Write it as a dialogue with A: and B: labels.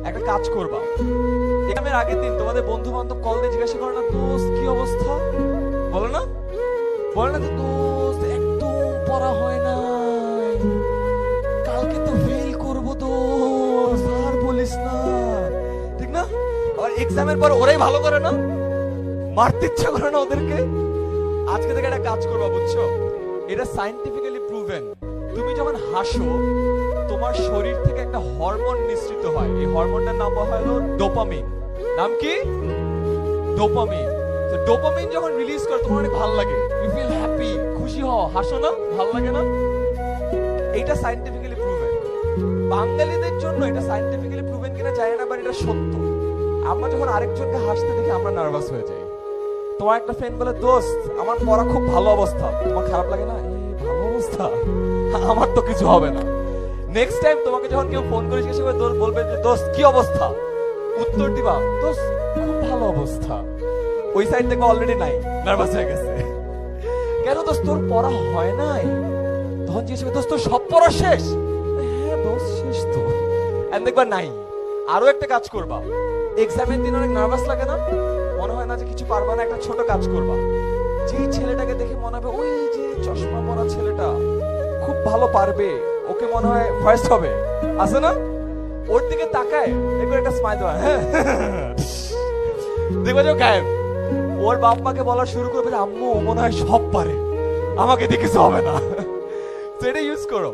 A: একটা কাজ করবা, এক্সামের আগের দিন তোমাদের বন্ধু বান্ধব কল দিয়ে জিজ্ঞাসা করে না, দোস্ত কি অবস্থা? বলো না, বলে না যে দোস্ত একদম পড়া হয় নাই, কালকে তো ফেল করবো দোস্ত, আর বলিস না, ঠিক না? আবার এক্সামের পর ওরাই ভালো করে না, মারতে ইচ্ছা করে না ওদেরকে। আজকে থেকে একটা কাজ করবা, বুঝছো? এটা সায়েন্টিফিক্যালি প্রুভেন। তুমি যখন হাসো তোমার শরীর থেকে একটা হরমোন নিঃসৃত হয়, এই হরমোনটার নাম হলো ডোপামিন। নাম কি? ডোপামিন। তো ডোপামিন যখন রিলিজ করে তোমার অনেক ভালো লাগে, ইউ ফিল হ্যাপি, খুশি হও, হাসো না, ভালো লাগে না? এটা সায়েন্টিফিক্যালি প্রুভেন। বাঙালিদের জন্য এটা সায়েন্টিফিক্যালি প্রুভেন কিনা জানি না, বাট এটা সত্য। আমরা যখন আরেকজনকে হাসতে দেখি আমরা নার্ভাস হয়ে যাই। তোমার একটা ফ্রেন্ড বলে, দোস্ত আমার পড়া খুব ভালো অবস্থা, তোমার খারাপ লাগে না? ভালো অবস্থা, আমার তো কিছু হবে না। নেক্সট টাইম তোমাকে যখন কেউ ফোন করে জিজ্ঞাসা করে, বলবে যে দোস্ত কি অবস্থা, উত্তর দিবা দোস্ত খুব ভালো অবস্থা। ওই সাইড থেকে অলরেডি নাই, নার্ভাস হয়ে গেছে। কেন দোস্ত তোর পড়া হয় নাই? তখন জিজ্ঞাসা করে, দোস্ত তোর সব পড়া শেষ? হ্যাঁ দোস্ত শেষ তো। এন্ড দেখবা নাই। আরো একটা কাজ করবা, এক্সামের দিন অনেক নার্ভাস লাগে না, মনে হয় না যে কিছু পারবা না, একটা ছোট কাজ করবা। যে ছেলেটাকে দেখে মনে হবে ওই যে চশমা পরা ছেলেটা খুব ভালো পারবে, ওকে মনে হয় ফার্স্ট হবে, আছে না? ওর দিকে তাকায় দেখো, একটা স্মাইল দেওয়া, হ্যাঁ দেখো যে গায়েব। ওর বাপ মাকে বলা শুরু করবে, আম্মু ও মনে হয় সব পারে, আমাকে দিয়ে কিছু হবে না। তো এটা ইউজ করো।